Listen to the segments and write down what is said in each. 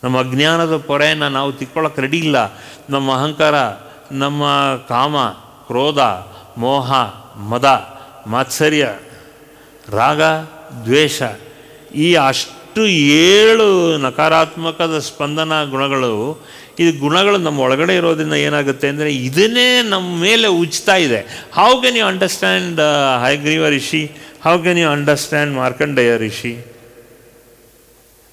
ನಮ್ಮ ಅಜ್ಞಾನದ ಪೊರೆಯನ್ನು ನಾವು ತಿಕ್ಕೊಳ್ಳೋಕೆ ರೆಡಿ ಇಲ್ಲ. ನಮ್ಮ ಅಹಂಕಾರ, ನಮ್ಮ ಕಾಮ, ಕ್ರೋಧ, ಮೋಹ, ಮದ, ಮಾತ್ಸರ್ಯ, ರಾಗ, ದ್ವೇಷ, ಈ ಅಷ್ಟು 7 ನಕಾರಾತ್ಮಕದ ಸ್ಪಂದನ ಗುಣಗಳು, ಈ ಗುಣಗಳು ನಮ್ಮ ಒಳಗಡೆ ಇರೋದ್ರಿಂದ ಏನಾಗುತ್ತೆ ಅಂದರೆ ಇದನ್ನೇ ನಮ್ಮ ಮೇಲೆ ಉಜ್ತಾ ಇದೆ. How can you understand Hayagriva rishi? How can you understand Markandeya rishi?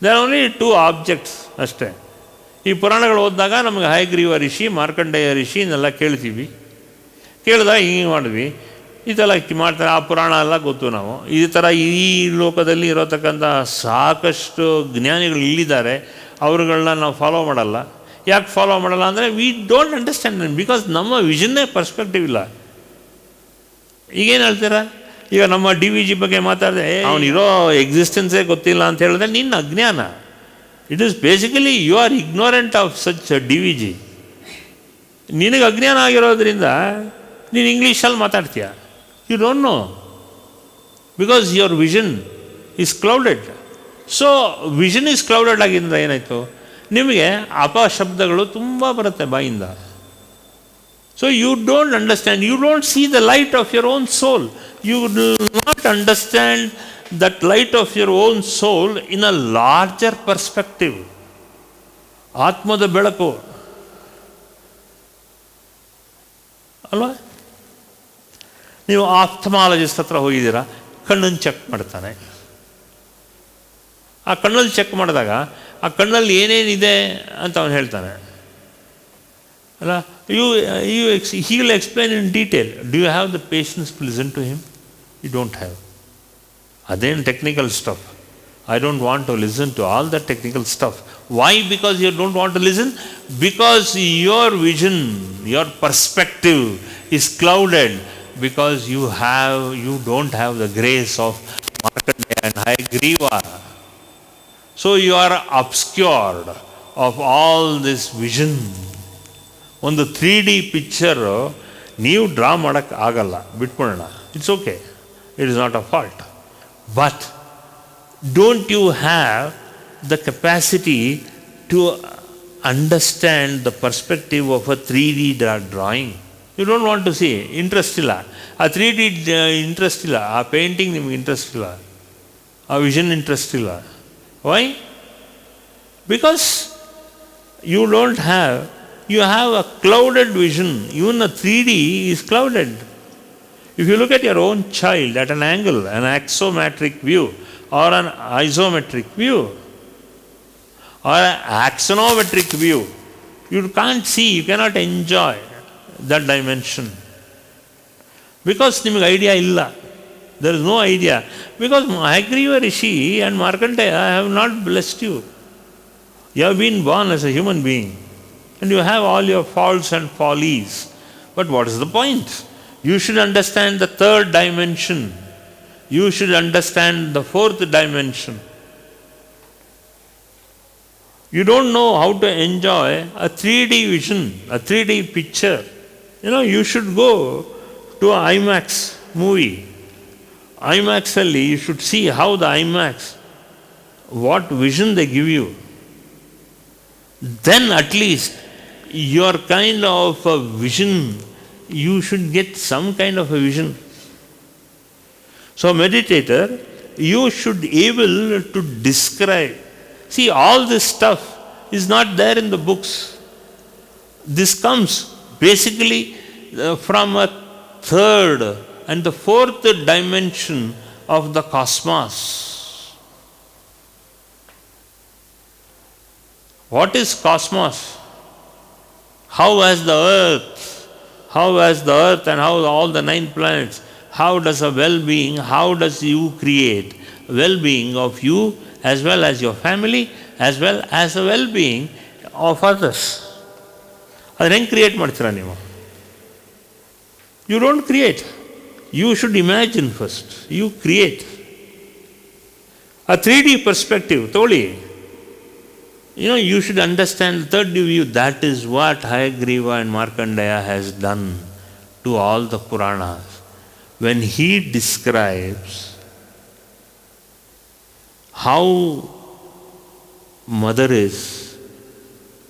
There are only 2 objects ಅಷ್ಟೇ. ಈ ಪುರಾಣಗಳು ಓದಿದಾಗ ನಮಗೆ ಹಯಗ್ರೀವ ಋಷಿ, ಮಾರ್ಕಂಡೇಯ ಋಷಿ ಇನ್ನೆಲ್ಲ ಕೇಳ್ತೀವಿ. ಕೇಳಿದಾಗ ಹಿಂಗೆ ಮಾಡಿದ್ವಿ, ಇದೆಲ್ಲ ಮಾಡ್ತಾರೆ. ಆ ಪುರಾಣ ಎಲ್ಲ ಗೊತ್ತು ನಾವು. ಈ ಥರ ಈ ಲೋಕದಲ್ಲಿ ಇರೋತಕ್ಕಂಥ ಸಾಕಷ್ಟು ಜ್ಞಾನಿಗಳು ಇಲ್ಲಿದ್ದಾರೆ, ಅವ್ರುಗಳನ್ನ ನಾವು ಫಾಲೋ ಮಾಡಲ್ಲ. ಯಾಕೆ ಫಾಲೋ ಮಾಡಲ್ಲ ಅಂದರೆ ವಿ ಡೋಂಟ್ ಅಂಡರ್ಸ್ಟ್ಯಾಂಡ್, ಬಿಕಾಸ್ ನಮ್ಮ ವಿಷನ್ನೇ ಪರ್ಸ್ಪೆಕ್ಟಿವ್ ಇಲ್ಲ. ಈಗೇನು ಹೇಳ್ತೀರಾ? ಈಗ ನಮ್ಮ DVG ಬಗ್ಗೆ ಮಾತಾಡಿದೆ, ಅವನಿರೋ ಎಕ್ಸಿಸ್ಟೆನ್ಸೇ ಗೊತ್ತಿಲ್ಲ ಅಂತ ಹೇಳಿದ್ರೆ ನಿನ್ನ ಅಜ್ಞಾನ. It is basically you are ignorant of such DVG. ನಿನಗೆ ಅಜ್ಞಾನ ಆಗಿರೋದ್ರಿಂದ ನೀನು ಇಂಗ್ಲೀಷಲ್ಲಿ ಮಾತಾಡ್ತೀಯ. You don't know, because your vision is clouded. So vision is clouded ಆಗಿದ್ದರಿಂದ ಏನಾಯಿತು, ನಿಮಗೆ ಅಪಶಬ್ದಗಳು ತುಂಬ ಬರುತ್ತೆ ಬಾಯಿಂದ. So you don't understand, you don't see the light of your own soul. You do not understand that light of your own soul in a larger perspective. ಆತ್ಮದ ಬೆಳಕು ಅಲ್ವಾ? ನೀವು ಆಫ್ಥಮಾಲಜಿಸ್ಟ್ ಹತ್ರ ಹೋಗಿದ್ದೀರಾ, ಕಣ್ಣನ್ನು ಚೆಕ್ ಮಾಡ್ತಾನೆ. ಆ ಕಣ್ಣಲ್ಲಿ ಚೆಕ್ ಮಾಡಿದಾಗ ಆ ಕಣ್ಣಲ್ಲಿ ಏನೇನಿದೆ ಅಂತ ಅವನು ಹೇಳ್ತಾನೆ ಅಲ್ಲ. he will explain in detail. Do you have the patience to listen to him? You don't have. Aden technical stuff. I don't want to listen to all that technical stuff. Why? Because you don't want to listen? Because your vision, your perspective is clouded, because you don't have the grace of Markandeya and Hayagriva. So you are obscured of all this vision. ಒಂದು 3D picture ನೀವು draw ಮಾಡೋಕ್ಕೆ ಆಗಲ್ಲ, ಬಿಟ್ಬಿಡೋಣ. It's okay, it is not a fault. But don't you have the capacity to understand the perspective of a 3D drawing? You don't want to see, interest ಇಲ್ಲ. ಆ 3D interest ಇಲ್ಲ, ಆ painting ನಿಮ್ಗೆ interest ಇಲ್ಲ, ಆ vision interest ಇಲ್ಲ. Why? Because you don't have, you have a clouded vision. Even a 3D is clouded. If you look at your own child at an angle, an axometric view or an isometric view or an axonometric view, you can't see, you cannot enjoy that dimension. Because niಮಗೆ idea illa. There is no idea. Because Hayagriva Rishi and Markandeya have not blessed you. You have been born as a human being. And you have all your faults and follies. But what is the point? You should understand the 3rd dimension. You should understand the 4th dimension. You don't know how to enjoy a 3D vision, a 3D picture. You should go to an IMAX movie. IMAX alli you should see how the IMAX, what vision they give you. Then at least your kind of a vision, you should get some kind of a vision. So meditator, you should able to describe. See, all this stuff is not there in the books. This comes basically from a 3rd and the 4th dimension of the cosmos. What is cosmos? How has the earth and how all the 9 planets, how does a well-being, how does you create well-being of you as well as your family, as well as a well-being of others? ಅದನ್ನ ಹೆಂಗೆ create ಮಾಡ್ತೀರಾ ನೀವು? You don't create. You should imagine first. You create. A 3D perspective, ತಗೊಳ್ಳಿ. You should understand the 3rd view. That is what Hayagriva and Markandeya has done to all the Puranas. When he describes how mother is,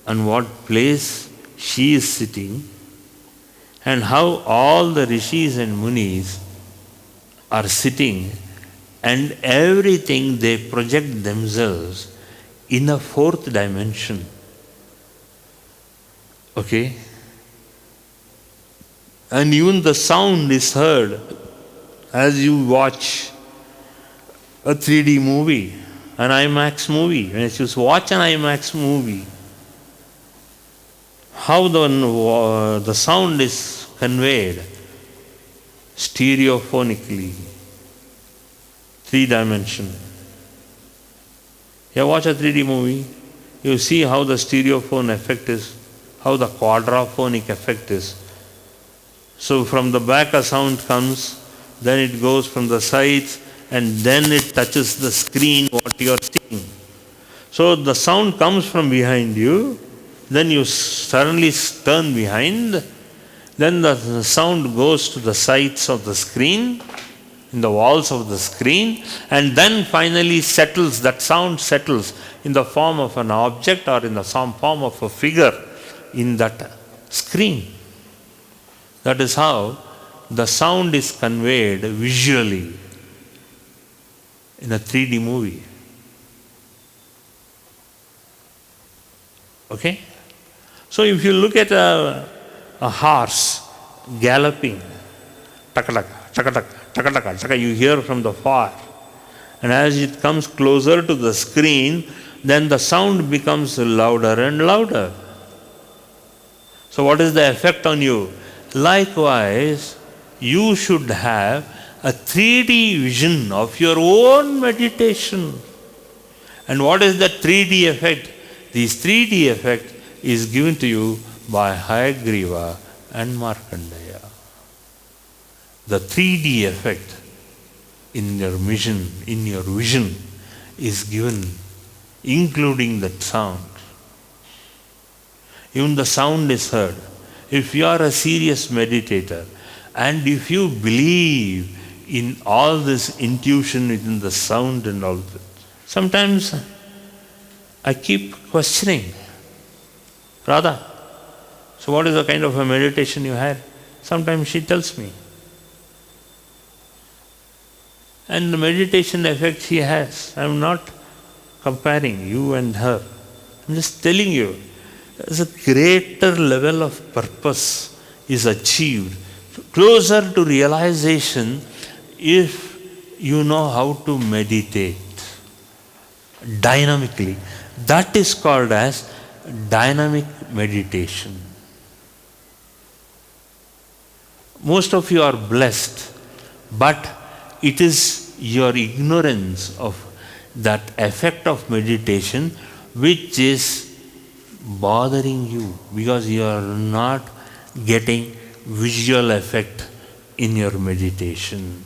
on what place she is sitting, and how all the rishis and munis are sitting, and everything they project themselves in a fourth dimension. Okay? And even the sound is heard as you watch a 3D movie, an IMAX movie. When you watch an IMAX movie, how the sound is conveyed stereophonically, 3-dimension. You watch a 3D movie, you see how the stereophone effect is, how the quadraphonic effect is. So from the back a sound comes, then it goes from the sides, and then it touches the screen what you are seeing. So the sound comes from behind you, then you suddenly turn behind, then the sound goes to the sides of the screen, in the walls of the screen, and then finally settles, that sound settles in the form of an object or in the form of a figure in that screen. That is how the sound is conveyed visually in a 3D movie. Okay? So if you look at a horse galloping, taka-taka, taka-taka, taka-taka, taka, you hear from the far. And as it comes closer to the screen, then the sound becomes louder and louder. So what is the effect on you? Likewise, you should have a 3D vision of your own meditation. And what is that 3D effect? This 3D effect is given to you by Hayagriva and Markandeya. The 3D effect in your vision is given, including that sound. Even the sound is heard. If you are a serious meditator, and if you believe in all this intuition within the sound and all that, sometimes I keep questioning, Radha, so what is the kind of a meditation you had? Sometimes she tells me. And the meditation effect she has, I am not comparing you and her. I am just telling you, as a greater level of purpose is achieved, closer to realization if you know how to meditate dynamically. That is called as dynamic meditation. Most of you are blessed, but it is your ignorance of that effect of meditation which is bothering you, because you are not getting visual effect in your meditation.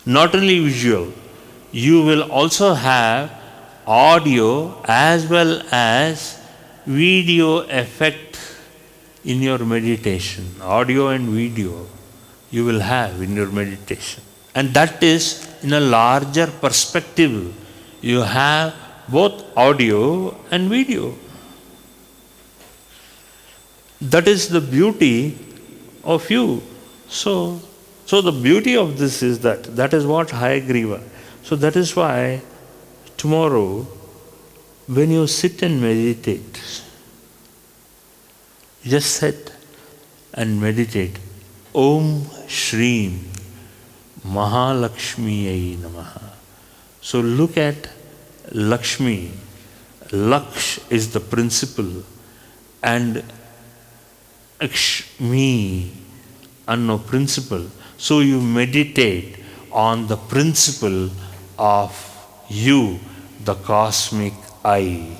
Not only visual, you will also have audio as well as video effect in your meditation. Audio and video you will have in your meditation. And that is in a larger perspective. You have both audio and video. That is the beauty of you. So the beauty of this is that is what Hayagriva. So that is why tomorrow when you sit and meditate, just sit and meditate. Om Shri Mahalakshmiyai Namaha. So look at Lakshmi. Laksh is the principle, and Akshmi, no principle. So you meditate on the principle of you, the cosmic I.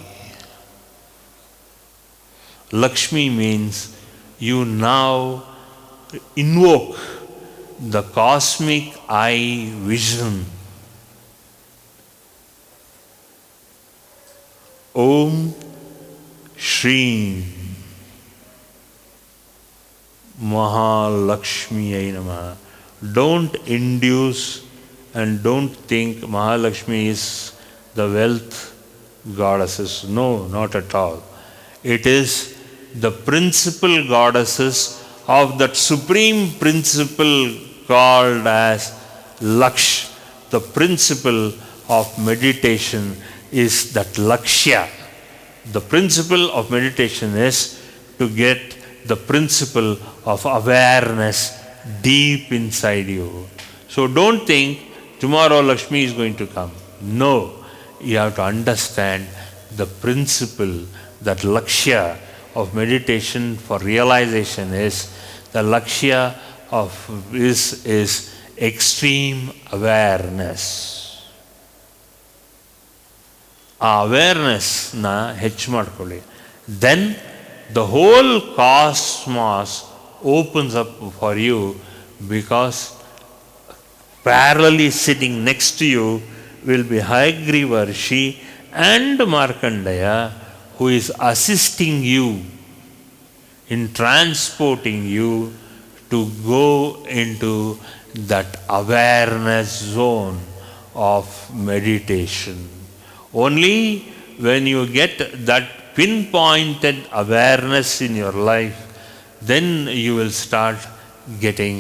Lakshmi means you now invoke the cosmic I vision. Om Shri Mahalakshmiyai Namaha. Don't induce and don't think Mahalakshmi is the wealth goddesses. No, not at all. It is the principal goddesses of that supreme principle called as Laksh. The principle of meditation is that Lakshya. The principle of meditation is to get the principle of awareness deep inside you. So don't think tomorrow Lakshmi is going to come. No, you have to understand the principle that Lakshya of meditation for realization is the Lakshya of is extreme awareness. ಆ ಅವೇರ್ನೆಸ್ನ ಹೆಚ್ಚು ಮಾಡ್ಕೊಳ್ಳಿ. Then the whole cosmos opens up for you, because parallelly sitting next to you will be Hayagriva Rishi and Markandeya, who is assisting you in transporting you to go into that awareness zone of meditation. Only when you get that pinpointed awareness in your life, then you will start getting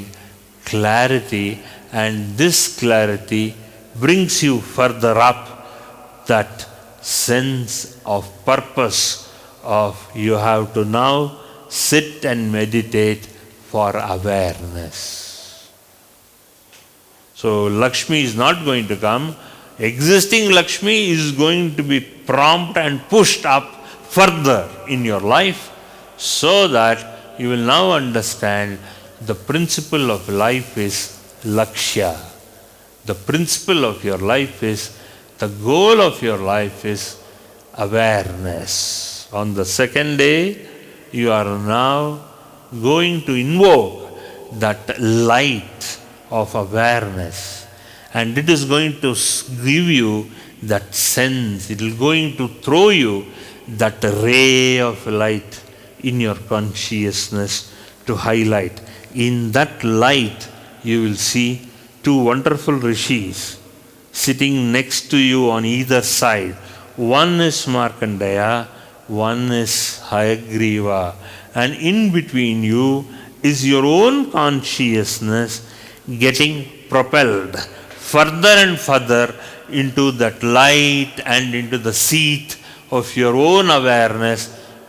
clarity, and this clarity brings you further up that sense of purpose of you have to now sit and meditate for awareness. So Lakshmi is not going to come. Existing Lakshmi is going to be prompt and pushed up further in your life, so that you will now understand the principle of life is Lakshya. The principle of your life is, the goal of your life is awareness. On the second day, you are now going to invoke that light of awareness. And it is going to give you that sense, it is going to throw you that ray of light in your consciousness to highlight. In that light, you will see two wonderful rishis sitting next to you on either side. One is Markandeya, one is Hayagriva. And in between you is your own consciousness getting propelled further and further into that light and into the seat of your own awareness,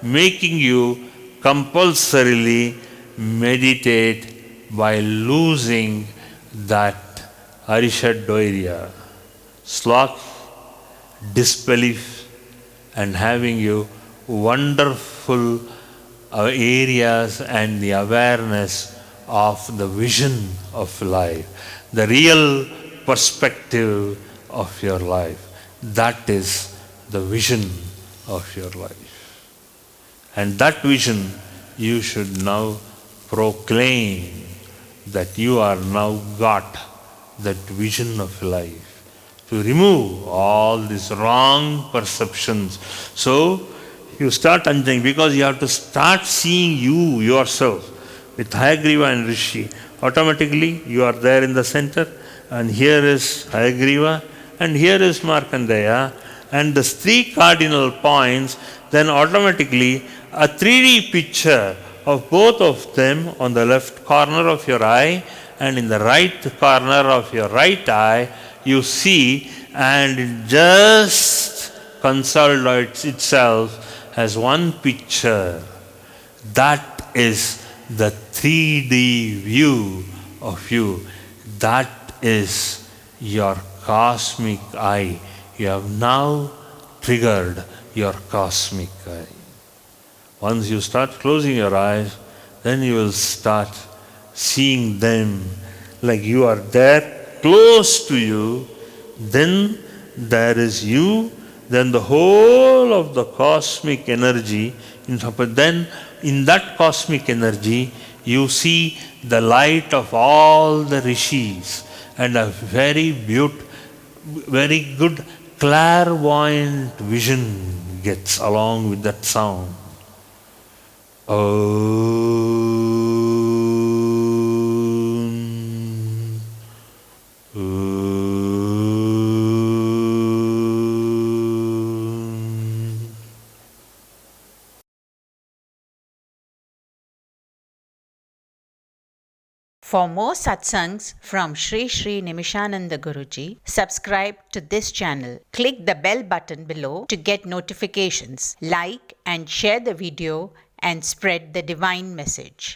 making you compulsorily meditate by losing that Arishadvairya, sloth, disbelief, and having you wonderful areas and the awareness of the vision of life, the real perspective of your life. That is the vision of your life. And that vision you should now proclaim, that you are now got that vision of life, to remove all these wrong perceptions. So you start understanding, because you have to start seeing you yourself with Hayagriva and Rishi. Automatically you are there in the center, and here is Hayagriva and here is Markandeya, and the three cardinal points, then automatically a 3D picture of both of them on the left corner of your eye and in the right corner of your right eye you see, and it just consolidates itself as one picture. That is the 3D view of you. That is your cosmic eye. You have now triggered your cosmic eye. Once you start closing your eyes, then you will start seeing them like you are there close to you. Then there is you, then the whole of the cosmic energy. Then in that cosmic energy, you see the light of all the rishis, and a very good clairvoyant vision gets along with that sound. For more satsangs from Shri Nimishananda Guruji, subscribe to this channel. Click the bell button below to get notifications. Like and share the video and spread the divine message.